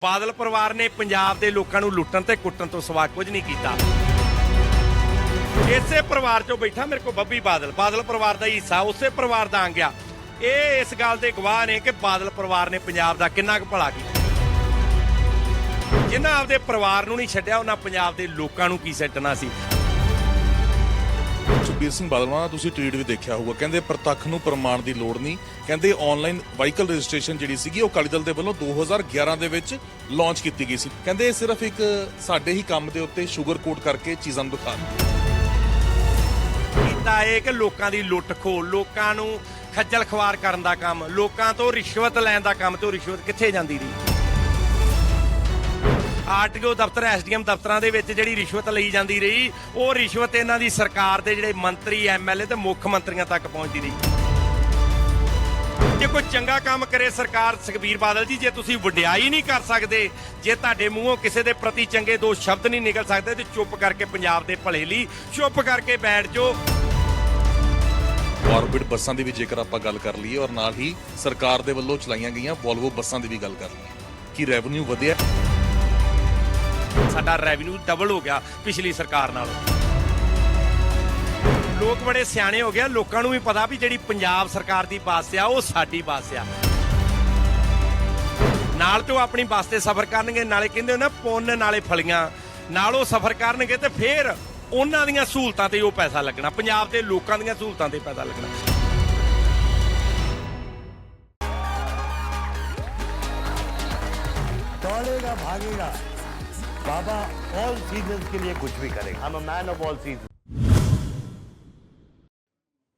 ਬਾਦਲ ਪਰਿਵਾਰ ਨੇ ਪੰਜਾਬ ਦੇ ਲੋਕਾਂ ਨੂੰ ਲੁੱਟਣ ਤੇ ਕੁੱਟਣ ਤੋਂ ਸਿਵਾ ਕੁਝ ਨਹੀਂ ਕੀਤਾ। ਇਸੇ ਪਰਿਵਾਰ ਚੋਂ ਬੈਠਾ ਮੇਰੇ ਕੋਲ ਬੱਬੀ ਬਾਦਲ ਪਰਿਵਾਰ ਦਾ ਹਿੱਸਾ, ਉਸੇ ਪਰਿਵਾਰ ਦਾ ਆ ਗਿਆ। ਇਹ ਇਸ ਗੱਲ ਦੇ ਗਵਾਹ ਨੇ ਕਿ ਬਾਦਲ ਪਰਿਵਾਰ ਨੇ ਪੰਜਾਬ ਦਾ ਕਿੰਨਾ ਕੁ ਭਲਾ ਕੀਤਾ। ਜਿਨ੍ਹਾਂ ਆਪਦੇ ਪਰਿਵਾਰ ਨੂੰ ਨਹੀਂ ਛੱਡਿਆ ਉਹਨਾਂ ਪੰਜਾਬ ਦੇ ਲੋਕਾਂ ਨੂੰ ਕੀ ਛੱਡਣਾ ਸੀ। ਸੁਖਬੀਰ ਸਿੰਘ ਬਾਦਲ ਦਾ ਤੁਸੀਂ ਟਵੀਟ ਵੀ ਦੇਖਿਆ ਹੋਊਗਾ, ਕਹਿੰਦੇ ਪ੍ਰਤੱਖ ਨੂੰ ਪ੍ਰਮਾਣ ਦੀ ਲੋੜ ਨਹੀਂ। ਕਹਿੰਦੇ ਆਨਲਾਈਨ ਵਾਹੀਕਲ ਰਜਿਸਟ੍ਰੇਸ਼ਨ ਜਿਹੜੀ ਸੀਗੀ ਉਹ ਅਕਾਲੀ ਦਲ ਦੇ ਵੱਲੋਂ 2011 ਦੇ ਵਿੱਚ ਲਾਂਚ ਕੀਤੀ ਗਈ ਸੀ। ਕਹਿੰਦੇ ਇਹ ਸਿਰਫ ਇੱਕ ਸਾਡੇ ਹੀ ਕੰਮ ਦੇ ਉੱਤੇ ਸ਼ੂਗਰ ਕੋਟ ਕਰਕੇ ਚੀਜ਼ਾਂ ਨੂੰ ਦਿਖਾ ਕੀਤਾ ਇਹ ਕਿ ਲੋਕਾਂ ਦੀ ਲੁੱਟ ਖੋਹ, ਲੋਕਾਂ ਨੂੰ ਖੱਜਲ ਖਵਾਰ ਕਰਨ ਦਾ ਕੰਮ, ਲੋਕਾਂ ਤੋਂ ਰਿਸ਼ਵਤ ਲੈਣ ਦਾ ਕੰਮ। ਤੇ ਉਹ ਰਿਸ਼ਵਤ ਕਿੱਥੇ ਜਾਂਦੀ ਰਹੀ? ਆਰਟੀਓ ਦਫ਼ਤਰ, ਐਸਡੀਐਮ ਦਫ਼ਤਰਾਂ ਦੇ ਵਿੱਚ ਜਿਹੜੀ ਰਿਸ਼ਵਤ ਲਈ ਜਾਂਦੀ ਰਹੀ, ਉਹ ਰਿਸ਼ਵਤ ਇਹਨਾਂ ਦੀ ਸਰਕਾਰ ਦੇ ਜਿਹੜੇ ਮੰਤਰੀ, ਐਮਐਲਏ ਤੇ ਮੁੱਖ ਮੰਤਰੀਆਂ ਤੱਕ ਪਹੁੰਚਦੀ ਰਹੀ। ਜੇ ਕੋਈ ਚੰਗਾ ਕੰਮ ਕਰੇ ਸਰਕਾਰ, ਸੁਖਬੀਰ ਬਾਦਲ ਜੀ, ਜੇ ਤੁਸੀਂ ਵਡਿਆਈ ਨਹੀਂ ਕਰ ਸਕਦੇ, ਜੇ ਤੁਹਾਡੇ ਮੂੰਹੋਂ ਕਿਸੇ ਦੇ ਪ੍ਰਤੀ ਚੰਗੇ ਦੋ ਸ਼ਬਦ ਨਹੀਂ ਨਿਕਲ ਸਕਦੇ, ਤੇ ਚੁੱਪ ਕਰਕੇ ਪੰਜਾਬ ਦੇ ਭਲੇ ਲਈ ਚੁੱਪ ਕਰਕੇ ਬੈਠ ਜਾਓ। ਆਰਬਿਟ ਬੱਸਾਂ ਦੀ ਵੀ ਜੇਕਰ ਆਪਾਂ ਗੱਲ ਕਰ ਲਈਏ ਔਰ ਨਾਲ ਹੀ ਸਰਕਾਰ ਦੇ ਵੱਲੋਂ ਚਲਾਈਆਂ ਗਈਆਂ ਵੋਲਵੋ ਬੱਸਾਂ ਦੀ ਵੀ ਗੱਲ ਕਰ ਲਈਏ, ਕੀ ਰੈਵਨਿਊ ਵਧਿਆ? ਸਾਡਾ ਰੈਵਨਿਊ ਡਬਲ ਹੋ ਗਿਆ ਪਿਛਲੀ ਸਰਕਾਰ ਨਾਲੋਂ। ਲੋਕ ਬੜੇ ਸਿਆਣੇ ਹੋ ਗਏ, ਲੋਕਾਂ ਨੂੰ ਵੀ ਪਤਾ ਵੀ ਜਿਹੜੀ ਪੰਜਾਬ ਸਰਕਾਰ ਦੀ ਬੱਸ ਆ ਉਹ ਸਾਡੀ ਬੱਸ ਆ। ਨਾਲ ਤੋਂ ਆਪਣੀ ਬੱਸ ਤੇ ਸਫ਼ਰ ਕਰਨਗੇ, ਨਾਲੇ ਕਹਿੰਦੇ ਨਾ ਪੁੰਨ ਨਾਲੇ ਫਲੀਆਂ, ਨਾਲ ਉਹ ਸਫ਼ਰ ਕਰਨਗੇ ਤੇ ਫੇਰ ਉਹਨਾਂ ਦੀਆਂ ਸਹੂਲਤਾਂ ਤੇ ਉਹ ਪੈਸਾ ਲੱਗਣਾ, ਪੰਜਾਬ ਦੇ ਲੋਕਾਂ ਦੀਆਂ ਸਹੂਲਤਾਂ ਤੇ ਪੈਸਾ ਲੱਗਣਾ। दौड़ेगा भागेगा बाबा, ऑल सीजन्स के लिए कुछ भी करेगा। I'm a man of all seasons।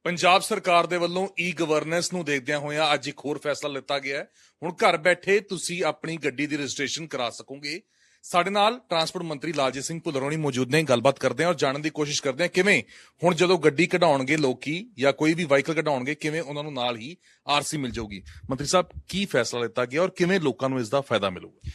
Punjab ਸਰਕਾਰ ਦੇ ਵੱਲੋਂ ਈ ਗਵਰਨੈਂਸ ਨੂੰ ਦੇਖਦਿਆਂ ਹੋਇਆਂ ਅੱਜ ਇੱਕ ਹੋਰ ਫੈਸਲਾ ਲਿੱਤਾ ਗਿਆ ਹੈ। ਹੁਣ ਘਰ ਬੈਠੇ ਤੁਸੀਂ ਆਪਣੀ ਗੱਡੀ ਦੀ ਰਜਿਸਟ੍ਰੇਸ਼ਨ ਕਰਾ ਸਕੋਗੇ। ਸਾਡੇ ਨਾਲ ਟਰਾਂਸਪੋਰਟ ਮੰਤਰੀ ਲਾਲਜੀਤ ਸਿੰਘ ਭੁੱਲਰ ਹੋਣੀ ਮੌਜੂਦ ਨੇ। ਗੱਲਬਾਤ ਕਰਦੇ ਹਾਂ ਔਰ ਜਾਣਨ ਦੀ ਕੋਸ਼ਿਸ਼ ਕਰਦੇ ਹਾਂ ਕਿਵੇਂ ਹੁਣ ਜਦੋਂ ਗੱਡੀ ਕਢਾਉਣਗੇ ਲੋਕੀ ਜਾਂ ਕੋਈ ਵੀ ਵਾਹੀਕਲ ਕਢਾਉਣਗੇ, ਕਿਵੇਂ ਉਹਨਾਂ ਨੂੰ ਨਾਲ ਹੀ ਆਰਸੀ ਮਿਲ ਜਾਊਗੀ। ਮੰਤਰੀ ਸਾਹਿਬ, ਕੀ ਫੈਸਲਾ ਲਿੱਤਾ ਗਿਆ ਔਰ ਕਿਵੇਂ ਲੋਕਾਂ ਨੂੰ ਇਸ ਦਾ ਫਾਇਦਾ ਮਿਲੂਗਾ?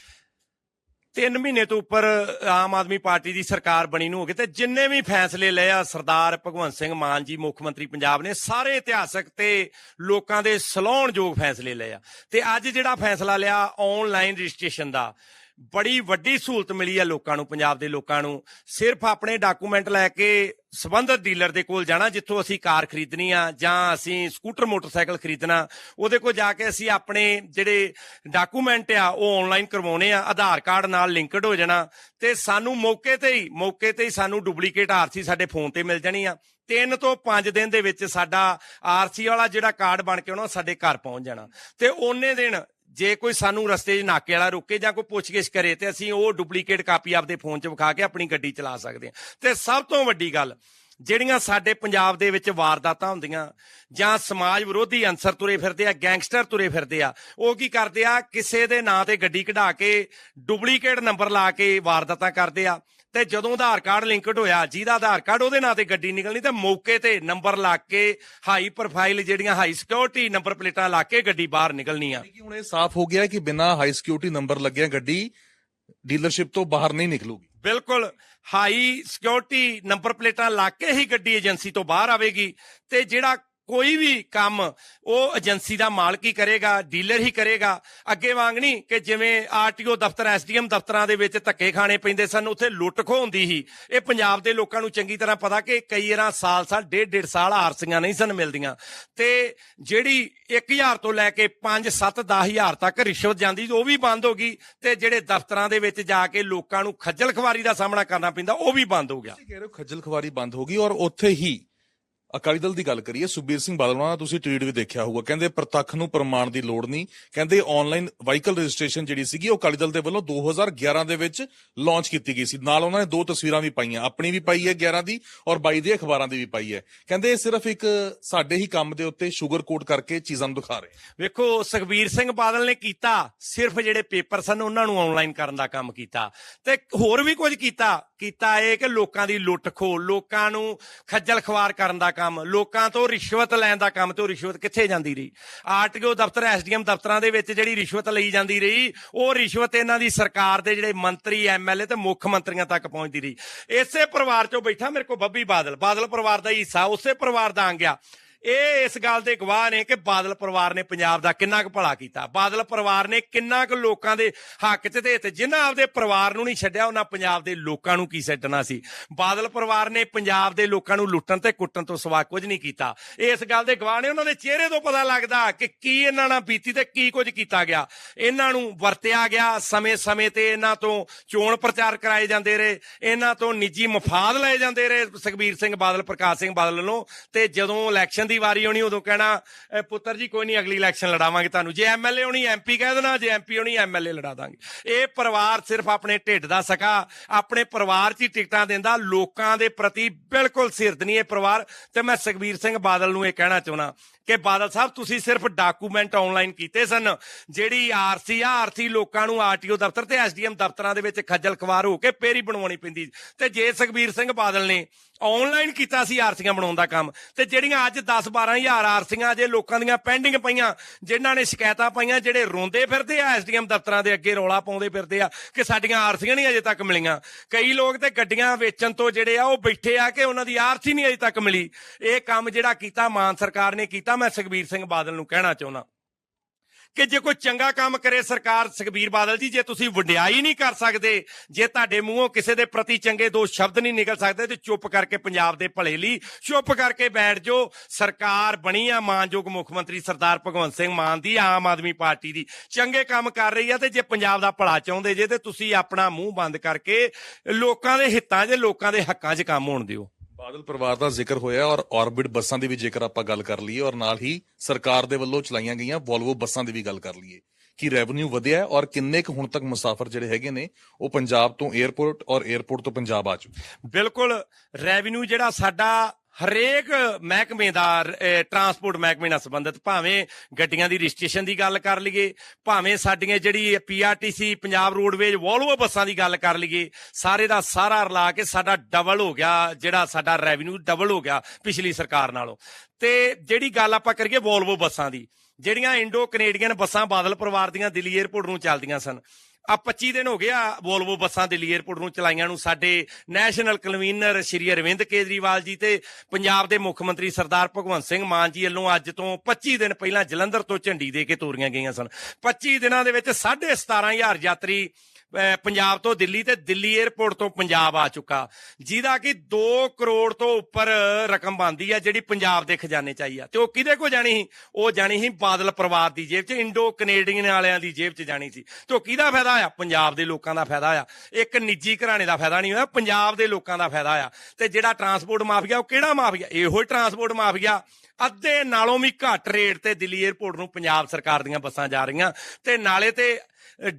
3 ਮਹੀਨੇ ਤੋਂ ਉੱਪਰ ਆਮ ਆਦਮੀ ਪਾਰਟੀ ਦੀ ਸਰਕਾਰ ਬਣੀ ਨੂੰ ਹੋ ਗਏ ਤੇ ਜਿੰਨੇ ਵੀ ਫੈਸਲੇ ਲਏ ਆ ਸਰਦਾਰ ਭਗਵੰਤ ਸਿੰਘ ਮਾਨ ਜੀ ਮੁੱਖ ਮੰਤਰੀ ਪੰਜਾਬ ਨੇ, ਸਾਰੇ ਇਤਿਹਾਸਕ ਤੇ ਲੋਕਾਂ ਦੇ ਸਲਾਹੁਣਯੋਗ ਫੈਸਲੇ ਲਏ ਆ। ਤੇ ਅੱਜ ਜਿਹੜਾ ਫੈਸਲਾ ਲਿਆ ਆਨਲਾਈਨ ਰਜਿਸਟ੍ਰੇਸ਼ਨ ਦਾ, ਬੜੀ ਵੱਡੀ ਸਹੂਲਤ ਮਿਲੀ ਆ ਲੋਕਾਂ ਨੂੰ, ਪੰਜਾਬ ਦੇ ਲੋਕਾਂ ਨੂੰ। ਸਿਰਫ ਆਪਣੇ ਡਾਕੂਮੈਂਟ ਲੈ ਕੇ ਸਬੰਧਤ ਡੀਲਰ ਦੇ ਕੋਲ ਜਾਣਾ, ਜਿੱਥੋਂ ਅਸੀਂ ਕਾਰ ਖਰੀਦਣੀ ਆ ਜਾਂ ਅਸੀਂ ਸਕੂਟਰ ਮੋਟਰਸਾਈਕਲ ਖਰੀਦਣਾ, ਉਹਦੇ ਕੋਲ ਜਾ ਕੇ ਅਸੀਂ ਆਪਣੇ ਜਿਹੜੇ ਡਾਕੂਮੈਂਟ ਆ ਉਹ ਆਨਲਾਈਨ ਕਰਵਾਉਣੇ ਆ, ਆਧਾਰ ਕਾਰਡ ਨਾਲ ਲਿੰਕਡ ਹੋ ਜਾਣਾ ਤੇ ਸਾਨੂੰ ਮੌਕੇ ਤੇ ਹੀ ਸਾਨੂੰ ਡੁਪਲੀਕੇਟ ਆਰਸੀ ਸਾਡੇ ਫੋਨ ਤੇ ਮਿਲ ਜਾਣੀ ਆ। 3 ਤੋਂ 5 ਦਿਨ ਦੇ ਵਿੱਚ ਸਾਡਾ ਆਰਸੀ ਵਾਲਾ ਜਿਹੜਾ ਕਾਰਡ ਬਣ ਕੇ ਆਉਣਾ ਸਾਡੇ ਘਰ ਪਹੁੰਚ ਜਾਣਾ। ਤੇ ਉਹਨੇ ਦਿਨ ਜੇ ਕੋਈ ਸਾਨੂੰ ਰਸਤੇ 'ਚ ਨਾਕੇ ਵਾਲਾ ਰੋਕੇ ਜਾਂ ਕੋਈ ਪੁੱਛਗਿੱਛ ਕਰੇ ਤੇ ਅਸੀਂ ਉਹ ਡੁਪਲੀਕੇਟ ਕਾਪੀ ਆਪਦੇ ਫੋਨ 'ਚ ਵਿਖਾ ਕੇ ਆਪਣੀ ਗੱਡੀ ਚਲਾ ਸਕਦੇ ਹਾਂ। ਤੇ ਸਭ ਤੋਂ ਵੱਡੀ ਗੱਲ, ਜਿਹੜੀਆਂ ਸਾਡੇ ਪੰਜਾਬ ਦੇ ਵਿੱਚ ਵਾਰਦਾਤਾਂ ਹੁੰਦੀਆਂ ਜਾਂ ਸਮਾਜ ਵਿਰੋਧੀ ਅੰਸਰ ਤੁਰੇ ਫਿਰਦੇ ਆ, ਗੈਂਗਸਟਰ ਤੁਰੇ ਫਿਰਦੇ ਆ, ਉਹ ਕੀ ਕਰਦੇ ਆ, ਕਿਸੇ ਦੇ ਨਾਂ ਤੇ ਗੱਡੀ ਕਢਾ ਕੇ ਡੁਪਲੀਕੇਟ ਨੰਬਰ ਲਾ ਕੇ ਵਾਰਦਾਤਾਂ ਕਰਦੇ ਆ। ਤੇ ਜਦੋਂ ਆਧਾਰ ਕਾਰਡ ਲਿੰਕਡ ਹੋਇਆ, ਜਿਹਦਾ ਆਧਾਰ ਕਾਰਡ ਉਹਦੇ ਨਾਂ ਤੇ ਗੱਡੀ ਨਿਕਲਣੀ, ਤੇ ਮੌਕੇ ਤੇ ਨੰਬਰ ਲਾ ਕੇ ਹਾਈ ਪ੍ਰੋਫਾਈਲ ਜਿਹੜੀਆਂ ਹਾਈ ਸਿਕਿਉਰਿਟੀ ਨੰਬਰ ਪਲੇਟਾਂ ਲਾ ਕੇ ਗੱਡੀ ਬਾਹਰ ਨਿਕਲਣੀ ਆ। ਹੁਣ ਇਹ ਸਾਫ਼ ਹੋ ਗਿਆ ਕਿ ਬਿਨਾਂ ਹਾਈ ਸਿਕਿਉਰਿਟੀ ਨੰਬਰ ਲੱਗਿਆ ਗੱਡੀ ਡੀਲਰਸ਼ਿਪ ਤੋਂ ਬਾਹਰ ਨਹੀਂ ਨਿਕਲੂਗੀ। ਬਿਲਕੁਲ, ਹਾਈ ਸਿਕਿਉਰਿਟੀ ਨੰਬਰ ਪਲੇਟਾਂ ਲਾ ਕੇ ਹੀ ਗੱਡੀ ਏਜੰਸੀ ਤੋਂ ਬਾਹਰ ਆਵੇਗੀ। ਤੇ ਜਿਹੜਾ ਕੋਈ ਵੀ ਕੰਮ ਉਹ ਏਜੰਸੀ ਦਾ ਮਾਲਕ ਹੀ ਕਰੇਗਾ, ਡੀਲਰ ਹੀ ਕਰੇਗਾ। ਅੱਗੇ ਵਾਂਗ ਨਹੀਂ ਕਿ ਜਿਵੇਂ ਆਰਟੀਓ ਦਫ਼ਤਰ, ਐਸਡੀਐਮ ਦਫ਼ਤਰਾਂ ਦੇ ਵਿੱਚ ਧੱਕੇ ਖਾਣੇ ਪੈਂਦੇ ਸਨ, ਉੱਥੇ ਲੁੱਟ ਖੋਹ ਹੁੰਦੀ ਸੀ। ਇਹ ਪੰਜਾਬ ਦੇ ਲੋਕਾਂ ਨੂੰ ਚੰਗੀ ਤਰ੍ਹਾਂ ਪਤਾ ਕਿ ਕਈ ਵਾਰ ਸਾਲ ਡੇਢ ਸਾਲ ਆਰਸੀਆਂ ਨਹੀਂ ਸਨ ਮਿਲਦੀਆਂ। ਤੇ ਜਿਹੜੀ 1000 ਤੋਂ ਲੈ ਕੇ 5, 7, 10,000 ਤੱਕ ਰਿਸ਼ਵਤ ਜਾਂਦੀ, ਉਹ ਵੀ ਬੰਦ ਹੋ ਗਈ। ਤੇ ਜਿਹੜੇ ਦਫ਼ਤਰਾਂ ਦੇ ਵਿੱਚ ਜਾ ਕੇ ਲੋਕਾਂ ਨੂੰ ਖੱਜਲ ਖਵਾਰੀ ਦਾ ਸਾਹਮਣਾ ਕਰਨਾ ਪੈਂਦਾ, ਉਹ ਵੀ ਬੰਦ ਹੋ ਗਿਆ। ਤੁਸੀਂ ਕਹਿ ਰਹੇ ਹੋ ਖੱਜਲ ਖਵਾਰੀ ਬੰਦ ਹੋ ਗਈ। ਔਰ ਉੱਥੇ ਹੀ ਅਕਾਲੀ ਦਲ ਦੀ ਗੱਲ ਕਰੀਏ, ਸੁਖਬੀਰ ਸਿੰਘ ਬਾਦਲ ਦਾ ਤੁਸੀਂ ਟਵੀਟ ਵੀ ਦੇਖਿਆ ਹੋਊਗਾ, ਕਹਿੰਦੇ ਪ੍ਰਤੱਖ ਨੂੰ ਪ੍ਰਮਾਣ ਦੀ ਲੋੜ ਨਹੀਂ। ਕਹਿੰਦੇ ਆਨਲਾਈਨ ਵਾਹੀਕਲ ਰਜਿਸਟ੍ਰੇਸ਼ਨ ਜਿਹੜੀ ਸੀਗੀ ਉਹ ਅਕਾਲੀ ਦਲ ਦੇ ਵੱਲੋਂ 2011 ਦੇ ਵਿੱਚ ਲਾਂਚ ਕੀਤੀ ਗਈ ਸੀ। ਨਾਲ ਉਹਨਾਂ ਨੇ 2 ਤਸਵੀਰਾਂ ਵੀ ਪਾਈਆਂ, ਆਪਣੀ ਵੀ ਪਾਈ ਹੈ 11 ਦੀ ਔਰ 22 ਦੇ ਅਖਬਾਰਾਂ ਦੀ ਵੀ ਪਾਈ ਹੈ। ਕਹਿੰਦੇ ਇਹ ਸਿਰਫ ਇੱਕ ਸਾਡੇ ਹੀ ਕੰਮ ਦੇ ਉੱਤੇ ਸ਼ੂਗਰ ਕੋਟ ਕਰਕੇ ਚੀਜ਼ਾਂ ਨੂੰ ਦਿਖਾ ਰਹੇ। ਵੇਖੋ, ਸੁਖਬੀਰ ਸਿੰਘ ਬਾਦਲ ਨੇ ਕੀਤਾ ਸਿਰਫ ਜਿਹੜੇ ਪੇਪਰ ਸਨ ਉਹਨਾਂ ਨੂੰ ਆਨਲਾਈਨ ਕਰਨ ਦਾ ਕੰਮ ਕੀਤਾ, ਤੇ ਹੋਰ ਵੀ ਕੁਝ ਕੀਤਾ ਇਹ ਕਿ ਲੋਕਾਂ ਦੀ ਲੁੱਟ ਖੋਹ, ਲੋਕਾਂ ਨੂੰ ਖੱਜਲ ਖਵਾਰ ਕਰਨ ਦਾ ਕੰਮ, ਲੋਕਾਂ ਤੋਂ ਰਿਸ਼ਵਤ ਲੈਣ ਦਾ ਕੰਮ। ਤੇ ਉਹ ਰਿਸ਼ਵਤ ਕਿੱਥੇ ਜਾਂਦੀ ਰਹੀ? ਆਰਟੀਓ ਦਫ਼ਤਰ, ਐਸਡੀਐਮ ਦਫ਼ਤਰਾਂ ਦੇ ਵਿੱਚ ਜਿਹੜੀ ਰਿਸ਼ਵਤ ਲਈ ਜਾਂਦੀ ਰਹੀ, ਉਹ ਰਿਸ਼ਵਤ ਇਹਨਾਂ ਦੀ ਸਰਕਾਰ ਦੇ ਜਿਹੜੇ ਮੰਤਰੀ, ਐਮਐਲਏ ਤੇ ਮੁੱਖ ਮੰਤਰੀਆਂ ਤੱਕ ਪਹੁੰਚਦੀ ਰਹੀ। ਇਸੇ ਪਰਿਵਾਰ ਚੋਂ ਬੈਠਾ ਮੇਰੇ ਕੋਲ ਬੱਬੀ ਬਾਦਲ ਪਰਿਵਾਰ ਦਾ ਹਿੱਸਾ, ਉਸੇ ਪਰਿਵਾਰ ਦਾ ਆ ਗਿਆ। ਇਹ ਇਸ ਗੱਲ ਦੇ ਗਵਾਹ ਨੇ ਕਿ ਬਾਦਲ ਪਰਿਵਾਰ ਨੇ ਪੰਜਾਬ ਦਾ ਕਿੰਨਾ ਕੁ ਭਲਾ ਕੀਤਾ। ਬਾਦਲ ਪਰਿਵਾਰ ਨੇ ਕਿੰਨਾ ਕੁ ਲੋਕਾਂ ਦੇ ਹੱਕ 'ਚ ਤੇ ਜਿਨ੍ਹਾਂ ਆਪਦੇ ਪਰਿਵਾਰ ਨੂੰ ਨਹੀਂ ਛੱਡਿਆ ਉਹਨਾਂ ਪੰਜਾਬ ਦੇ ਲੋਕਾਂ ਨੂੰ ਕੀ ਛੱਡਣਾ ਸੀ। ਬਾਦਲ ਪਰਿਵਾਰ ਨੇ ਪੰਜਾਬ ਦੇ ਲੋਕਾਂ ਨੂੰ ਲੁੱਟਣ ਤੇ ਕੁੱਟਣ ਤੋਂ ਸਿਵਾ ਕੁਝ ਨਹੀਂ ਕੀਤਾ। ਇਸ ਗੱਲ ਦੇ ਗਵਾਹ ਨੇ। ਉਹਨਾਂ ਦੇ ਚਿਹਰੇ ਤੋਂ ਪਤਾ ਲੱਗਦਾ ਕਿ ਕੀ ਇਹਨਾਂ ਨਾਲ ਬੀਤੀ ਤੇ ਕੀ ਕੁਝ ਕੀਤਾ ਗਿਆ। ਇਹਨਾਂ ਨੂੰ ਵਰਤਿਆ ਗਿਆ, ਸਮੇਂ-ਸਮੇਂ ਤੇ ਇਹਨਾਂ ਤੋਂ ਚੋਣ ਪ੍ਰਚਾਰ ਕਰਾਏ ਜਾਂਦੇ ਰਹੇ, ਇਹਨਾਂ ਤੋਂ ਨਿੱਜੀ ਮਫਾਦ ਲਏ ਜਾਂਦੇ ਰਹੇ ਸੁਖਬੀਰ ਸਿੰਘ ਬਾਦਲ, ਪ੍ਰਕਾਸ਼ ਸਿੰਘ ਬਾਦਲ ਵੱਲੋਂ। ਤੇ ਜਦੋਂ ਇਲੈਕਸ਼ਨ ਦੀ ਵਾਰੀ ਆਉਣੀ ਉਦੋਂ ਕਹਿਣਾ ਪੁੱਤਰ ਜੀ ਕੋਈ ਨਹੀਂ ਅਗਲੀ ਇਲੈਕਸ਼ਨ ਲੜਾਵਾਂਗੇ ਤੁਹਾਨੂੰ, ਜੇ ਐਮਐਲਏ ਹੋਣੀ ਐਮਪੀ ਕਹਿ ਦੇਣਾ, ਜੇ ਐਮਪੀ ਹੋਣੀ ਐਮਐਲਏ ਲੜਾ ਦਾਂਗੇ। ਇਹ ਪਰਿਵਾਰ ਸਿਰਫ ਆਪਣੇ ਢਿੱਡ ਦਾ ਸਕਾ, ਆਪਣੇ ਪਰਿਵਾਰ 'ਚ ਹੀ ਟਿਕਟਾਂ ਦਿੰਦਾ, ਲੋਕਾਂ ਦੇ ਪ੍ਰਤੀ ਬਿਲਕੁਲ ਸਿਰਦ ਨਹੀਂ ਇਹ ਪਰਿਵਾਰ। ਤੇ ਮੈਂ ਸੁਖਬੀਰ ਸਿੰਘ ਬਾਦਲ ਨੂੰ ਇਹ ਕਹਿਣਾ ਚਾਹੁੰਦਾ ਕਿ ਬਾਦਲ ਸਾਹਿਬ ਤੁਸੀਂ ਸਿਰਫ ਡਾਕੂਮੈਂਟ ਆਨਲਾਈਨ ਕੀਤੇ ਸਨ। ਜਿਹੜੀ ਆਰਸੀ ਲੋਕਾਂ ਨੂੰ ਆਰਟੀਓ ਦਫ਼ਤਰ ਤੇ ਐਸਡੀਐਮ ਦਫ਼ਤਰਾਂ ਦੇ ਵਿੱਚ ਖੱਜਲ ਖਵਾਰ ਹੋ ਕੇ ਫੇਰ ਹੀ ਬਣਵਾਉਣੀ ਪੈਂਦੀ। ਤੇ ਜੇ ਸੁਖਬੀਰ ਸਿੰਘ ਬਾਦਲ ਨੇ ਆਨਲਾਈਨ ਕੀਤਾ ਸੀ ਆਰਸੀਆਂ ਬਣਾਉਣ ਦਾ ਕੰਮ, ਤੇ ਜਿਹੜੀਆਂ ਅੱਜ 10-12 ਹਜ਼ਾਰ ਆਰਸੀਆਂ ਅਜੇ ਲੋਕਾਂ ਦੀਆਂ ਪੈਂਡਿੰਗ ਪਈਆਂ, ਜਿਨ੍ਹਾਂ ਨੇ ਸ਼ਿਕਾਇਤਾਂ ਪਾਈਆਂ, ਜਿਹੜੇ ਰੋਂਦੇ ਫਿਰਦੇ ਆ ਐਸਡੀਐਮ ਦਫ਼ਤਰਾਂ ਦੇ ਅੱਗੇ, ਰੌਲਾ ਪਾਉਂਦੇ ਫਿਰਦੇ ਆ ਕਿ ਸਾਡੀਆਂ ਆਰਸੀਆਂ ਨਹੀਂ ਅਜੇ ਤੱਕ ਮਿਲੀਆਂ। ਕਈ ਲੋਕ ਤੇ ਗੱਡੀਆਂ ਵੇਚਣ ਤੋਂ ਜਿਹੜੇ ਆ ਉਹ ਬੈਠੇ ਆ ਕਿ ਉਹਨਾਂ ਦੀ ਆਰਸੀ ਨਹੀਂ ਅਜੇ ਤੱਕ ਮਿਲੀ। ਇਹ ਕੰਮ ਜਿਹੜਾ ਕੀਤਾ ਮਾਨ ਸਰਕਾਰ ਨੇ ਕੀਤਾ। ਮੈਂ ਸੁਖਬੀਰ ਸਿੰਘ ਬਾਦਲ ਨੂੰ ਕਹਿਣਾ ਚਾਹੁੰਦਾ ਕਿ ਜੇ ਕੋਈ ਚੰਗਾ ਕੰਮ ਕਰੇ ਸਰਕਾਰ, ਸੁਖਬੀਰ ਬਾਦਲ ਜੀ ਜੇ ਤੁਸੀਂ ਵਡਿਆਈ ਨਹੀਂ ਕਰ ਸਕਦੇ, ਜੇ ਤੁਹਾਡੇ ਮੂੰਹੋਂ ਕਿਸੇ ਦੇ ਪ੍ਰਤੀ ਚੰਗੇ ਦੋ ਸ਼ਬਦ ਨਹੀਂ ਨਿਕਲ ਸਕਦੇ, ਤੇ ਚੁੱਪ ਕਰਕੇ ਪੰਜਾਬ ਦੇ ਭਲੇ ਲਈ ਚੁੱਪ ਕਰਕੇ ਬੈਠ ਜਾਓ। ਸਰਕਾਰ ਬਣੀ ਆ ਮਾਨਯੋਗ ਮੁੱਖ ਮੰਤਰੀ ਸਰਦਾਰ ਭਗਵੰਤ ਸਿੰਘ ਮਾਨ ਦੀ, ਆਮ ਆਦਮੀ ਪਾਰਟੀ ਦੀ, ਚੰਗੇ ਕੰਮ ਕਰ ਰਹੀ ਆ। ਤੇ ਜੇ ਪੰਜਾਬ ਦਾ ਭਲਾ ਚਾਹੁੰਦੇ ਜੇ ਤੇ ਤੁਸੀਂ ਆਪਣਾ ਮੂੰਹ ਬੰਦ ਕਰਕੇ ਲੋਕਾਂ ਦੇ ਹਿੱਤਾਂ 'ਚ, ਲੋਕਾਂ ਦੇ ਹੱਕਾਂ 'ਚ ਕੰਮ ਹੋਣ ਦਿਓ। ਬਾਦਲ ਪਰਿਵਾਰ ਦਾ ਜ਼ਿਕਰ ਹੋਇਆ ਔਰ ਆਰਬਿਟ ਬੱਸਾਂ ਦੀ ਵੀ ਜੇਕਰ ਆਪਾਂ ਗੱਲ ਕਰ ਲਈਏ ਔਰ ਨਾਲ ਹੀ ਸਰਕਾਰ ਦੇ ਵੱਲੋਂ ਚਲਾਈਆਂ ਗਈਆਂ ਵੋਲਵੋ ਬੱਸਾਂ ਦੀ ਵੀ ਗੱਲ ਕਰ ਲਈਏ ਕਿ ਰੈਵਨਿਊ ਵਧਿਆ ਔਰ ਕਿੰਨੇ ਕੁ ਹੁਣ ਤੱਕ ਮੁਸਾਫਰ ਜਿਹੜੇ ਹੈਗੇ ਨੇ ਉਹ ਪੰਜਾਬ ਤੋਂ 에ਅਰਪੋਰਟ ਔਰ 에ਅਰਪੋਰਟ ਤੋਂ ਪੰਜਾਬ ਆ ਚੁੱਕੇ। ਬਿਲਕੁਲ ਰੈਵਨਿਊ ਜਿਹੜਾ ਸਾਡਾ ਹਰੇਕ ਮਹਿਕਮੇ ਦਾ, ਟਰਾਂਸਪੋਰਟ ਮਹਿਕਮੇ ਨਾਲ ਸੰਬੰਧਿਤ, ਭਾਵੇਂ ਗੱਡੀਆਂ ਦੀ ਰਜਿਸਟ੍ਰੇਸ਼ਨ ਦੀ ਗੱਲ ਕਰ ਲਈਏ, ਭਾਵੇਂ ਸਾਡੀਆਂ ਜਿਹੜੀ ਪੀਆਰਟੀਸੀ ਪੰਜਾਬ ਰੋਡਵੇਜ ਵੋਲਵੋ ਬੱਸਾਂ ਦੀ ਗੱਲ ਕਰ ਲਈਏ, ਸਾਰੇ ਦਾ ਸਾਰਾ ਰਲਾ ਕੇ ਸਾਡਾ ਡਬਲ ਹੋ ਗਿਆ, ਜਿਹੜਾ ਸਾਡਾ ਰੈਵਨਿਊ ਡਬਲ ਹੋ ਗਿਆ ਪਿਛਲੀ ਸਰਕਾਰ ਨਾਲੋਂ। ਤੇ ਜਿਹੜੀ ਗੱਲ ਆਪਾਂ ਕਰੀਏ ਵੋਲਵੋ ਬੱਸਾਂ ਦੀ, ਜਿਹੜੀਆਂ ਇੰਡੋ ਕੈਨੇਡੀਅਨ ਬੱਸਾਂ ਬਾਦਲ ਪਰਿਵਾਰ ਦੀਆਂ ਦਿੱਲੀ 에ਅਰਪੋਰਟ ਨੂੰ ਚੱਲਦੀਆਂ ਸਨ, ਆ 25 ਦਿਨ ਹੋ ਗਿਆ ਵੋਲਵੋ ਬੱਸਾਂ ਦਿੱਲੀ 에ਅਰਪੋਰਟ ਨੂੰ ਚਲਾਈਆਂ ਨੂੰ। ਸਾਡੇ ਨੈਸ਼ਨਲ ਕਨਵੀਨਰ ਸ਼੍ਰੀ ਅਰਵਿੰਦ ਕੇਜਰੀਵਾਲ ਜੀ ਤੇ ਪੰਜਾਬ ਦੇ ਮੁੱਖ ਮੰਤਰੀ ਸਰਦਾਰ ਭਗਵੰਤ ਸਿੰਘ ਮਾਨ ਜੀ ਵੱਲੋਂ ਅੱਜ ਤੋਂ 25 ਦਿਨ ਪਹਿਲਾਂ ਜਲੰਧਰ ਤੋਂ ਝੰਡੀ ਦੇ ਕੇ ਤੋਰੀਆਂ ਗਈਆਂ ਸਨ। 25 ਦਿਨਾਂ ਦੇ ਵਿੱਚ 17,500 ਯਾਤਰੀ ਪੰਜਾਬ ਤੋਂ ਦਿੱਲੀ ਤੇ ਦਿੱਲੀ 에ਅਰਪੋਰਟ ਤੋਂ ਪੰਜਾਬ ਆ ਚੁੱਕਾ, ਜਿਹਦਾ ਕਿ 2 ਕਰੋੜ ਤੋਂ ਉੱਪਰ ਰਕਮ ਬਣਦੀ ਆ ਜਿਹੜੀ ਪੰਜਾਬ ਦੇ ਖਜ਼ਾਨੇ ਚ ਆਈ ਆ। ਤੇ ਉਹ ਕਿਹਦੇ ਕੋ ਜਾਣੀ ਸੀ? ਉਹ ਜਾਣੀ ਸੀ ਬਾਦਲ ਪਰਿਵਾਰ ਦੀ ਜੇਬ ਚ, ਇੰਡੋ ਕੈਨੇਡੀਅਨ ਵਾਲਿਆਂ ਦੀ ਜੇਬ ਚ ਜਾਣੀ ਸੀ। ਤੇ ਉਹ ਕਿਹਦਾ ਫਾਇਦਾ ਆ? ਪੰਜਾਬ ਦੇ ਲੋਕਾਂ ਦਾ ਫਾਇਦਾ ਆ। ਇੱਕ ਨਿੱਜੀ ਘਰਾਣੇ ਦਾ ਫਾਇਦਾ ਨਹੀਂ ਹੋਇਆ, ਪੰਜਾਬ ਦੇ ਲੋਕਾਂ ਦਾ ਫਾਇਦਾ ਆ। ਤੇ ਜਿਹੜਾ ਟਰਾਂਸਪੋਰਟ ਮਾਫੀਆ, ਉਹ ਕਿਹੜਾ ਮਾਫੀਆ? ਇਹੋ ਹੀ ਟਰਾਂਸਪੋਰਟ ਮਾਫੀਆ। ਅੱਧੇ ਨਾਲੋਂ ਵੀ ਘੱਟ ਰੇਟ ਤੇ ਦਿੱਲੀ 에ਅਰਪੋਰਟ ਨੂੰ ਪੰਜਾਬ ਸਰਕਾਰ ਦੀਆਂ ਬੱਸਾਂ ਜਾ ਰਹੀਆਂ, ਤੇ ਨਾਲੇ ਤੇ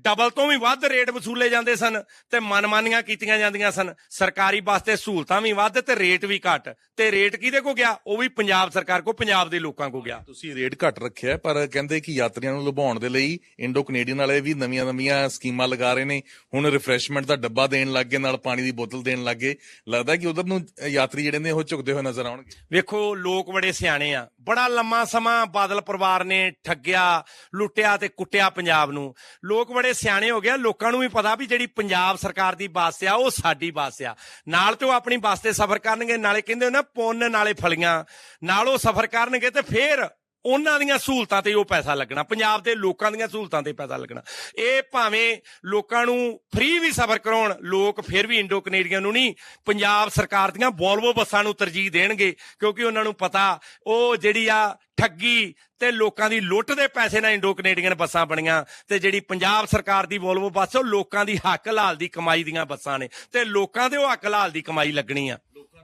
ਡਬਲ ਤੋਂ ਵੀ ਵੱਧ ਰੇਟ ਵਸੂਲੇ ਜਾਂਦੇ ਸਨ ਤੇ ਮਨਮਾਨੀਆਂ ਕੀਤੀਆਂ ਜਾਂਦੀਆਂ ਸਨ। ਸਰਕਾਰੀ ਬੱਸ ਤੇ ਸਹੂਲਤਾਂ ਵੀ ਵੱਧ ਤੇ ਰੇਟ ਵੀ ਘੱਟ। ਤੇ ਰੇਟ ਕਿਹਦੇ ਕੋ ਗਿਆ? ਉਹ ਵੀ ਪੰਜਾਬ ਸਰਕਾਰ ਕੋ, ਪੰਜਾਬ ਦੇ ਲੋਕਾਂ ਕੋ ਗਿਆ। ਤੁਸੀਂ ਰੇਟ ਘੱਟ ਰੱਖਿਆ, ਪਰ ਕਹਿੰਦੇ ਕਿ ਯਾਤਰੀਆਂ ਨੂੰ ਲੁਭਾਉਣ ਦੇ ਲਈ ਇੰਡੋ ਕੈਨੇਡੀਅਨ ਵਾਲੇ ਵੀ ਨਵੀਆਂ ਸਕੀਮਾਂ ਲਗਾ ਰਹੇ ਨੇ। ਹੁਣ ਰਿਫਰੈਸ਼ਮੈਂਟ ਦਾ ਡੱਬਾ ਦੇਣ ਲੱਗ ਗਏ, ਨਾਲ ਪਾਣੀ ਦੀ ਬੋਤਲ ਦੇਣ ਲੱਗ ਗਏ। ਲੱਗਦਾ ਕਿ ਉਧਰ ਨੂੰ ਯਾਤਰੀ ਜਿਹੜੇ ਨੇ ਉਹ ਝੁਕਦੇ ਹੋਏ ਨਜ਼ਰ ਆਉਣਗੇ। ਵੇਖੋ ਲੋਕ ਬੜੇ ਸਿਆਣੇ ਆ। ਬੜਾ ਲੰਮਾ ਸਮਾਂ ਬਾਦਲ ਪਰਿਵਾਰ ਨੇ ਠੱਗਿਆ, ਲੁੱਟਿਆ ਤੇ ਕੁੱਟਿਆ ਪੰਜਾਬ ਨੂੰ। ਲੋਕ ਬੜੇ ਸਿਆਣੇ ਹੋ ਗਿਆ। ਲੋਕਾਂ ਨੂੰ ਵੀ ਪਤਾ ਵੀ ਜਿਹੜੀ ਪੰਜਾਬ ਸਰਕਾਰ ਦੀ ਬੱਸ ਆ ਉਹ ਸਾਡੀ ਬੱਸ ਆ। ਨਾਲ ਤੇ ਉਹ ਆਪਣੀ ਬੱਸ ਤੇ ਸਫ਼ਰ ਕਰਨਗੇ, ਨਾਲੇ ਕਹਿੰਦੇ ਨਾ ਪੁੰਨ ਨਾਲੇ ਫਲੀਆਂ, ਨਾਲ ਉਹ ਸਫ਼ਰ ਕਰਨਗੇ ਤੇ ਫੇਰ ਉਹਨਾਂ ਦੀਆਂ ਸਹੂਲਤਾਂ ਤੇ ਉਹ ਪੈਸਾ ਲੱਗਣਾ, ਪੰਜਾਬ ਦੇ ਲੋਕਾਂ ਦੀਆਂ ਸਹੂਲਤਾਂ ਤੇ ਪੈਸਾ ਲੱਗਣਾ। ਇਹ ਭਾਵੇਂ ਲੋਕਾਂ ਨੂੰ ਫ੍ਰੀ ਵੀ ਸਫ਼ਰ ਕਰਾਉਣ, ਲੋਕ ਫਿਰ ਵੀ ਇੰਡੋ ਕੈਨੇਡੀਅਨ ਨੂੰ ਨਹੀਂ, ਪੰਜਾਬ ਸਰਕਾਰ ਦੀਆਂ ਵੋਲਵੋ ਬੱਸਾਂ ਨੂੰ ਤਰਜੀਹ ਦੇਣਗੇ, ਕਿਉਂਕਿ ਉਹਨਾਂ ਨੂੰ ਪਤਾ ਉਹ ਜਿਹੜੀ ਆ ਠੱਗੀ ਤੇ ਲੋਕਾਂ ਦੀ ਲੁੱਟ ਦੇ ਪੈਸੇ ਨਾਲ ਇੰਡੋ ਕੈਨੇਡੀਅਨ ਬੱਸਾਂ ਬਣੀਆਂ, ਤੇ ਜਿਹੜੀ ਪੰਜਾਬ ਸਰਕਾਰ ਦੀ ਵੋਲਵੋ ਬੱਸ ਉਹ ਲੋਕਾਂ ਦੀ ਹੱਕ ਹਲਾਲ ਦੀ ਕਮਾਈ ਦੀਆਂ ਬੱਸਾਂ ਨੇ, ਤੇ ਲੋਕਾਂ ਦੇ ਉਹ ਹੱਕ ਹਲਾਲ ਦੀ ਕਮਾਈ ਲੱਗਣੀ ਆ।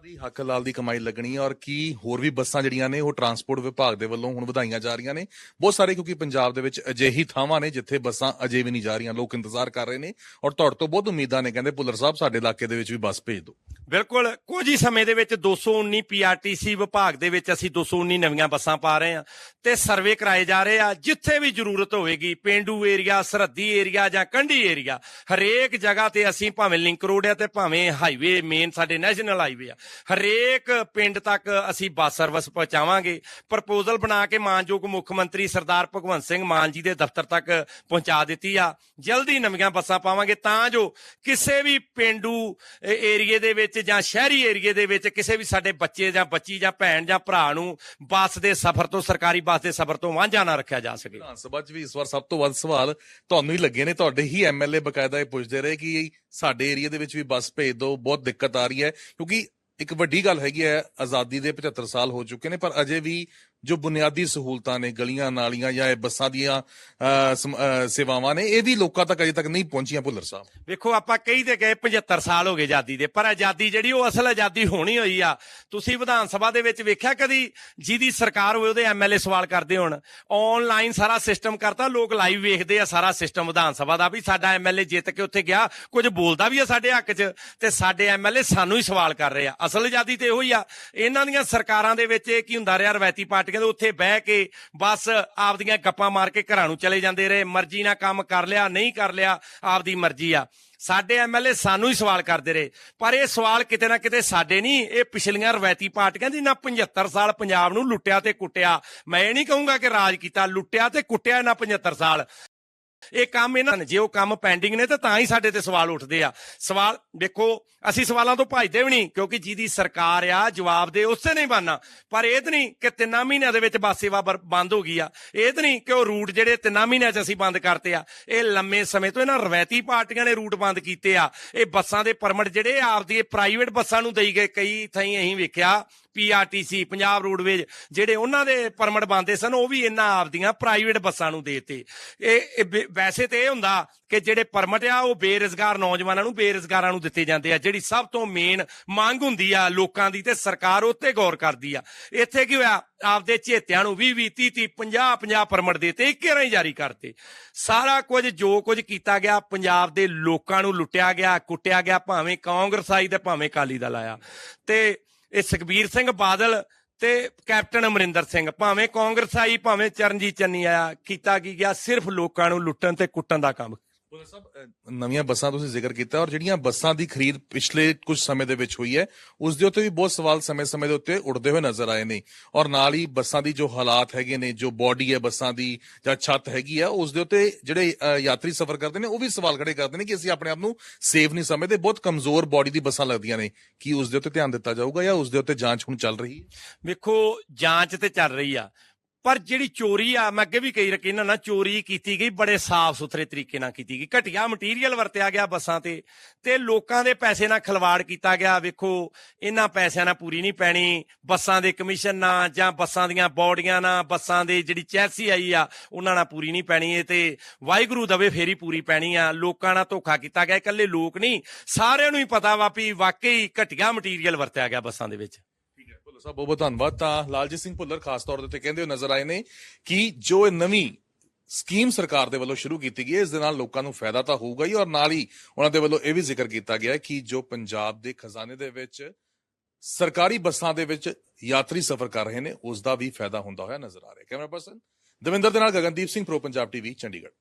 ਦੀ ਹੱਕ ਲਾਲ ਦੀ ਕਮਾਈ ਲੱਗਣੀ ਹੈ। ਔਰ ਕੀ ਹੋਰ ਵੀ ਬੱਸਾਂ ਜਿਹੜੀਆਂ ਨੇ ਉਹ ਟਰਾਂਸਪੋਰਟ ਵਿਭਾਗ ਦੇ ਵੱਲੋਂ ਹੁਣ ਵਧਾਈਆਂ ਜਾ ਰਹੀਆਂ ਨੇ ਬਹੁਤ ਸਾਰੇ, ਕਿਉਂਕਿ ਪੰਜਾਬ ਦੇ ਵਿੱਚ ਅਜਿਹੀ ਥਾਵਾਂ ਨੇ ਜਿੱਥੇ ਬੱਸਾਂ ਅਜੇ ਵੀ ਨਹੀਂ ਜਾ ਰਹੀਆਂ, ਲੋਕ ਇੰਤਜ਼ਾਰ ਕਰ ਰਹੇ ਨੇ ਔਰ ਤੁਹਾਡੇ ਤੋਂ ਬਹੁਤ ਉਮੀਦਾਂ ਨੇ। ਕਹਿੰਦੇ ਭੁੱਲਰ ਸਾਹਿਬ ਸਾਡੇ ਇਲਾਕੇ ਦੇ ਵਿੱਚ ਵੀ ਬੱਸ ਭੇਜ ਦਿਓ। ਬਿਲਕੁਲ, ਕੁਝ ਹੀ ਸਮੇਂ ਦੇ ਵਿੱਚ 219 ਪੀਆਰਟੀਸੀ ਵਿਭਾਗ ਦੇ ਵਿੱਚ ਅਸੀਂ 219 ਨਵੀਆਂ ਬੱਸਾਂ ਪਾ ਰਹੇ ਹਾਂ ਤੇ ਸਰਵੇ ਕਰਾਏ ਜਾ ਰਹੇ ਆ। ਜਿੱਥੇ ਵੀ ਜ਼ਰੂਰਤ ਹੋਵੇਗੀ, ਪੇਂਡੂ ਏਰੀਆ, ਸਰਹੱਦੀ ਏਰੀਆ ਜਾਂ ਕੰਢੀ ਏਰੀਆ, ਹਰੇਕ ਜਗ੍ਹਾ ਤੇ ਅਸੀਂ ਭਾਵੇਂ ਲਿੰਕ ਰੋਡ ਆ ਤੇ ਭਾਵੇਂ ਹਾਈਵੇ ਮੇਨ ਸਾਡੇ ਨੈਸ਼ਨਲ ਹਾਈਵੇ ਆ, ਹਰੇਕ ਪਿੰਡ ਤੱਕ ਅਸੀਂ ਬੱਸ ਸਰਵਿਸ ਪਹੁੰਚਾਵਾਂਗੇ। ਪ੍ਰਪੋਜ਼ਲ ਬਣਾ ਕੇ ਮਾਨਯੋਗ ਮੁੱਖ ਮੰਤਰੀ ਸਰਦਾਰ ਭਗਵੰਤ ਸਿੰਘ ਮਾਨ ਜੀ ਦੇ ਦਫ਼ਤਰ ਤੱਕ ਪਹੁੰਚਾ ਦਿੱਤੀ ਆ। ਜਲਦੀ ਨਵੀਆਂ ਬੱਸਾਂ ਪਾਵਾਂਗੇ ਤਾਂ ਜੋ ਕਿਸੇ ਵੀ ਪਿੰਡੂ ਏਰੀਏ ਦੇ ਵਿੱਚ ਜਾਂ ਸ਼ਹਿਰੀ ਏਰੀਏ ਦੇ ਵਿੱਚ ਕਿਸੇ ਵੀ ਸਾਡੇ ਬੱਚੇ ਜਾਂ ਬੱਚੀ ਜਾਂ ਭੈਣ ਜਾਂ ਭਰਾ ਨੂੰ ਬੱਸ ਦੇ ਸਫ਼ਰ ਤੋਂ, ਸਰਕਾਰੀ ਬੱਸ ਦੇ ਸਫ਼ਰ ਤੋਂ ਵਾਂਝਾ ਨਾ ਰੱਖਿਆ ਜਾ ਸਕੇ। ਵਿਧਾਨ ਸਭਾ 'ਚ ਵੀ ਇਸ ਵਾਰ ਸਭ ਤੋਂ ਵੱਧ ਸਵਾਲ ਤੁਹਾਨੂੰ ਹੀ ਲੱਗੇ ਨੇ, ਤੁਹਾਡੇ ਹੀ ਐਮਐਲਏ ਬਕਾਇਦਾ ਇਹ ਪੁੱਛਦੇ ਰਹੇ ਕਿ ਸਾਡੇ ਏਰੀਆ ਦੇ ਵਿੱਚ ਵੀ ਬੱਸ ਭੇਜ ਦਿਓ, ਬਹੁਤ ਦਿੱਕਤ ਆ ਰਹੀ ਹੈ। ਕਿਉਂਕਿ ਇੱਕ ਵੱਡੀ ਗੱਲ ਹੈਗੀ ਹੈ, ਆਜ਼ਾਦੀ ਦੇ 75 ਸਾਲ ਹੋ ਚੁੱਕੇ ਨੇ, ਪਰ ਅਜੇ ਵੀ ਜੋ ਬੁਨਿਆਦੀ ਸਹੂਲਤਾਂ ਨੇ, ਗਲੀਆਂ ਨਾਲੀਆਂ ਜਾਂ ਇਹ ਬੱਸਾਂ ਦੀਆਂ ਸੇਵਾਵਾਂ ਨੇ, ਇਹ ਵੀ ਲੋਕਾਂ ਤੱਕ ਅਜੇ ਤੱਕ ਨਹੀਂ ਪਹੁੰਚੀਆਂ। ਭੁੱਲਰ ਸਾਹਿਬ ਵੇਖੋ, ਆਪਾਂ ਕਹੀ ਤੇ ਗਏ 75 ਸਾਲ ਹੋ ਗਏ ਆਜ਼ਾਦੀ ਦੇ, ਪਰ ਆਜ਼ਾਦੀ ਜਿਹੜੀ ਉਹ ਅਸਲ ਆਜ਼ਾਦੀ ਹੋਣੀ ਹੋਈ ਆ। ਤੁਸੀਂ ਵਿਧਾਨ ਸਭਾ ਦੇ ਵਿੱਚ ਵੇਖਿਆ ਕਦੀ ਜਿਹਦੀ ਸਰਕਾਰ ਹੋਵੇ ਉਹਦੇ ਐਮਐਲਏ ਸਵਾਲ ਕਰਦੇ ਹੋਣ? ਆਨਲਾਈਨ ਸਾਰਾ ਸਿਸਟਮ ਕਰਤਾ, ਲੋਕ ਲਾਈਵ ਵੇਖਦੇ ਆ ਸਾਰਾ ਸਿਸਟਮ ਵਿਧਾਨ ਸਭਾ ਦਾ, ਵੀ ਸਾਡਾ ਐਮਐਲਏ ਜਿੱਤ ਕੇ ਉੱਥੇ ਗਿਆ, ਕੁਝ ਬੋਲਦਾ ਵੀ ਆ ਸਾਡੇ ਹੱਕ 'ਚ, ਤੇ ਸਾਡੇ ਐਮਐਲਏ ਸਾਨੂੰ ਹੀ ਸਵਾਲ ਕਰ ਰਹੇ ਆ। ਅਸਲ ਆਜ਼ਾਦੀ ਤੇ ਇਹੋ ਹੀ ਆ। ਇਹਨਾਂ ਦੀਆਂ ਸਰਕਾਰਾਂ ਦੇ ਵਿੱਚ ਇਹ ਕੀ ਹੁੰਦਾ ਰਿਹਾ, ਰਵਾਇਤੀ ਪਾਰਟੀਆਂ ਦੇ ਉੱਥੇ ਬਹਿ ਕੇ ਬਸ ਆਪਦੀਆਂ ਗੱਪਾਂ ਮਾਰ ਕੇ ਘਰਾਂ ਨੂੰ ਚਲੇ ਜਾਂਦੇ ਰਹੇ, ਮਰਜ਼ੀ ਨਾਲ ਕੰਮ ਕਰ ਲਿਆ, ਨਹੀਂ ਕਰ ਲਿਆ, ਆਪਦੀ ਮਰਜ਼ੀ ਆ। ਸਾਡੇ ਐਮਐਲਏ ਸਾਨੂੰ ਹੀ ਸਵਾਲ ਕਰਦੇ ਰਹੇ, ਪਰ ਇਹ ਸਵਾਲ ਕਿਤੇ ਨਾ ਕਿਤੇ ਸਾਡੇ ਨਹੀਂ, ਇਹ ਪਿਛਲੀਆਂ ਰਵਾਇਤੀ ਪਾਰਟੀਆਂ ਜਿਨ੍ਹਾਂ 75 ਸਾਲ ਪੰਜਾਬ ਨੂੰ ਲੁੱਟਿਆ ਤੇ ਕੁੱਟਿਆ। ਮੈਂ ਇਹ ਨਹੀਂ ਕਹੂੰਗਾ ਕਿ ਰਾਜ ਕੀਤਾ, ਲੁੱਟਿਆ ਤੇ ਕੁੱਟਿਆ ਇਹਨਾਂ 75 ਸਾਲ। ਇਹ ਕੰਮ ਇਹਨਾਂ ਨੇ, ਜੇ ਉਹ ਕੰਮ ਪੈਂਡਿੰਗ ਨੇ ਤਾਂ ਹੀ ਸਾਡੇ ਤੇ ਸਵਾਲ ਉੱਠਦੇ ਆ। ਸਵਾਲ ਵੇਖੋ, ਅਸੀਂ ਸਵਾਲਾਂ ਤੋਂ ਭੱਜਦੇ ਵੀ ਨਹੀਂ, ਕਿਉਂਕਿ ਜਿਹਦੀ ਸਰਕਾਰ ਆ ਜਵਾਬ ਦੇ ਉਸੇ ਨਹੀਂ ਬਣਨਾ। ਪਰ ਇਹ ਤਾਂ ਨਹੀਂ ਕਿ 3 ਮਹੀਨਿਆਂ ਦੇ ਵਿੱਚ ਬੱਸ ਸੇਵਾ ਬੰਦ ਹੋ ਗਈ ਆ, ਇਹ ਤਾਂ ਨਹੀਂ ਕਿ ਉਹ ਰੂਟ ਜਿਹੜੇ 3 ਮਹੀਨਿਆਂ 'ਚ ਅਸੀਂ ਬੰਦ ਕਰਤੇ ਆ। ਇਹ ਲੰਮੇ ਸਮੇਂ ਤੋਂ ਇਹਨਾਂ ਰਵਾਇਤੀ ਪਾਰਟੀਆਂ ਨੇ ਰੂਟ ਬੰਦ ਕੀਤੇ ਆ। ਇਹ ਬੱਸਾਂ ਦੇ ਪਰਮਿਟ ਜਿਹੜੇ ਆਪਦੀ ਪ੍ਰਾਈਵੇਟ ਬੱਸਾਂ ਨੂੰ ਦੇਈ ਗਏ। ਕਈ ਥਾਈਂ ਅਸੀਂ ਵੇਖਿਆ ਪੀਆਰਟੀਸੀ, ਪੰਜਾਬ ਰੋਡਵੇਜ, ਜਿਹੜੇ ਉਹਨਾਂ ਦੇ ਪਰਮਿਟ ਬੰਦੇ ਸਨ, ਉਹ ਵੀ ਇਹਨਾਂ ਆਪਦੀਆਂ ਪ੍ਰਾਈਵੇਟ ਬੱਸਾਂ ਨੂੰ ਦੇਤੇ। ਇਹ ਵੈਸੇ ਤੇ ਇਹ ਹੁੰਦਾ ਕਿ ਜਿਹੜੇ ਪਰਮਿਟ ਆ ਉਹ ਬੇਰੁਜ਼ਗਾਰ ਨੌਜਵਾਨਾਂ ਨੂੰ, ਬੇਰੁਜ਼ਗਾਰਾਂ ਨੂੰ ਦਿੱਤੇ ਜਾਂਦੇ ਆ, ਜਿਹੜੀ ਸਭ ਤੋਂ ਮੇਨ ਮੰਗ ਹੁੰਦੀ ਆ ਲੋਕਾਂ ਦੀ, ਤੇ ਸਰਕਾਰ ਉੱਤੇ ਗੌਰ ਕਰਦੀ ਆ। ਇੱਥੇ ਕੀ ਹੋਇਆ, ਆਪਦੇ ਚੇਤਿਆਂ ਨੂੰ 20-20, 30-30, 50-50 ਪਰਮਿਟ ਦੇਤੇ, ਇੱਕ ਹੀ ਜਾਰੀ ਕਰਤੇ। ਸਾਰਾ ਕੁਝ ਜੋ ਕੁਝ ਕੀਤਾ ਗਿਆ, ਪੰਜਾਬ ਦੇ ਲੋਕਾਂ ਨੂੰ ਲੁੱਟਿਆ ਗਿਆ, ਕੁੱਟਿਆ ਗਿਆ, ਭਾਵੇਂ ਕਾਂਗਰਸ ਆਈ ਤੇ ਭਾਵੇਂ ਅਕਾਲੀ ਦਲ ਆਇਆ। ਤੇ ਇਹ ਸੁਖਬੀਰ ਸਿੰਘ ਬਾਦਲ ਤੇ ਕੈਪਟਨ ਅਮਰਿੰਦਰ ਸਿੰਘ, ਭਾਵੇਂ ਕਾਂਗਰਸ ਆਈ ਭਾਵੇਂ ਚਰਨਜੀਤ ਚੰਨੀ ਆਇਆ, ਕੀਤਾ ਕੀ ਗਿਆ, ਸਿਰਫ ਲੋਕਾਂ ਨੂੰ ਲੁੱਟਣ ਤੇ ਕੁੱਟਣ ਦਾ ਕੰਮ। ਨਵੀਆਂ ਬੱਸਾਂ ਤੁਸੀਂ ਜ਼ਿਕਰ ਕੀਤਾ, ਔਰ ਜਿਹੜੀਆਂ ਬੱਸਾਂ ਦੀ ਖਰੀਦ ਪਿਛਲੇ ਕੁਝ ਸਮੇਂ ਦੇ ਵਿੱਚ ਹੋਈ ਹੈ, ਉਸ ਦੇ ਉੱਤੇ ਵੀ ਬਹੁਤ ਸਵਾਲ ਸਮੇਂ-ਸਮੇਂ ਦੇ ਉੱਤੇ ਉੱਠਦੇ ਹੋਏ ਨਜ਼ਰ ਆਏ ਨੇ। ਔਰ ਨਾਲ ਹੀ ਬੱਸਾਂ ਦੀ ਜੋ ਹਾਲਾਤ ਹੈਗੇ ਨੇ, ਜੋ ਬੋਡੀ ਹੈ ਬੱਸਾਂ ਦੀ ਜਾਂ ਛੱਤ ਹੈਗੀ ਆ, ਉਸ ਦੇ ਉੱਤੇ ਜਿਹੜੇ ਯਾਤਰੀ ਸਫ਼ਰ ਕਰਦੇ ਨੇ ਉਹ ਵੀ ਸਵਾਲ ਖੜੇ ਕਰਦੇ ਨੇ ਕਿ ਅਸੀਂ ਆਪਣੇ ਆਪ ਨੂੰ ਸੇਫ ਨਹੀਂ ਸਮਝਦੇ, ਬਹੁਤ ਕਮਜ਼ੋਰ ਬੋਡੀ ਦੀ ਬੱਸਾਂ ਲੱਗਦੀਆਂ ਨੇ। ਕੀ ਉਸ ਦੇ ਉੱਤੇ ਧਿਆਨ ਦਿੱਤਾ ਜਾਊਗਾ ਜਾਂ ਉਸ ਦੇ ਉੱਤੇ ਜਾਂਚ ਹੁਣ ਚੱਲ ਰਹੀ ਹੈ? ਵੇਖੋ, ਜਾਂਚ ਤੇ ਚੱਲ ਰਹੀ ਆ, ਪਰ ਜਿਹੜੀ ਚੋਰੀ ਆ, ਮੈਂ ਅੱਗੇ ਵੀ ਕਈ ਰਕੀਨਾ ਨਾਲ ਚੋਰੀ ਕੀਤੀ ਗਈ, ਬੜੇ ਸਾਫ਼ ਸੁਥਰੇ ਤਰੀਕੇ ਨਾਲ ਕੀਤੀ ਗਈ। ਘਟੀਆ ਮਟੀਰੀਅਲ ਵਰਤਿਆ ਗਿਆ ਬੱਸਾਂ ਤੇ ਲੋਕਾਂ ਦੇ ਪੈਸੇ ਨਾਲ ਖਿਲਵਾੜ ਕੀਤਾ ਗਿਆ। ਵੇਖੋ, ਇਹਨਾਂ ਪੈਸਿਆਂ ਨਾਲ ਪੂਰੀ ਨਹੀਂ ਪੈਣੀ, ਬੱਸਾਂ ਦੇ ਕਮਿਸ਼ਨ ਨਾਲ ਜਾਂ ਬੱਸਾਂ ਦੀਆਂ ਬੋਡੀਆਂ ਨਾਲ, ਬੱਸਾਂ ਦੇ ਜਿਹੜੀ ਚੈਸੀ ਆਈ ਆ ਉਹਨਾਂ ਨਾਲ ਪੂਰੀ ਨਹੀਂ ਪੈਣੀ। ਇਹ ਤੇ ਵਾਹਿਗੁਰੂ ਦਵੇ ਫੇਰੀ ਪੂਰੀ ਪੈਣੀ ਆ। ਲੋਕਾਂ ਨਾਲ ਧੋਖਾ ਕੀਤਾ ਗਿਆ, ਇਕੱਲੇ ਲੋਕ ਨਹੀਂ, ਸਾਰਿਆਂ ਨੂੰ ਹੀ ਪਤਾ ਵਾ ਵੀ ਵਾਕਈ ਘਟੀਆ ਮਟੀਰੀਅਲ ਵਰਤਿਆ ਗਿਆ ਬੱਸਾਂ ਦੇ ਵਿੱਚ। ਸਾਹਿਬ ਬਹੁਤ ਬਹੁਤ ਧੰਨਵਾਦ। ਤਾਂ ਲਾਲਜੀਤ ਸਿੰਘ ਭੁੱਲਰ ਖਾਸ ਤੌਰ ਤੇ ਕਹਿੰਦੇ ਹੋਏ ਨਜ਼ਰ ਆਏ ਨੇ ਕਿ ਜੋ ਇਹ ਨਵੀਂ ਸਕੀਮ ਸਰਕਾਰ ਦੇ ਵੱਲੋਂ ਸ਼ੁਰੂ ਕੀਤੀ ਗਈ ਹੈ, ਇਸ ਦੇ ਨਾਲ ਲੋਕਾਂ ਨੂੰ ਫਾਇਦਾ ਤਾਂ ਹੋਊਗਾ ਹੀ, ਔਰ ਨਾਲ ਹੀ ਉਹਨਾਂ ਦੇ ਵੱਲੋਂ ਇਹ ਵੀ ਜ਼ਿਕਰ ਕੀਤਾ ਗਿਆ ਕਿ ਜੋ ਪੰਜਾਬ ਦੇ ਖਜ਼ਾਨੇ ਦੇ ਵਿੱਚ ਸਰਕਾਰੀ ਬੱਸਾਂ ਦੇ ਵਿੱਚ ਯਾਤਰੀ ਸਫ਼ਰ ਕਰ ਰਹੇ ਨੇ, ਉਸ ਦਾ ਵੀ ਫਾਇਦਾ ਹੁੰਦਾ ਹੋਇਆ ਨਜ਼ਰ ਆ ਰਿਹਾ। ਕੈਮਰਾ ਪਰਸਨ ਦਵਿੰਦਰ ਦੇ ਨਾਲ ਗਗਨਦੀਪ ਸਿੰਘ, ਪ੍ਰੋ ਪੰਜਾਬ ਟੀਵੀ, ਚੰਡੀਗੜ੍ਹ।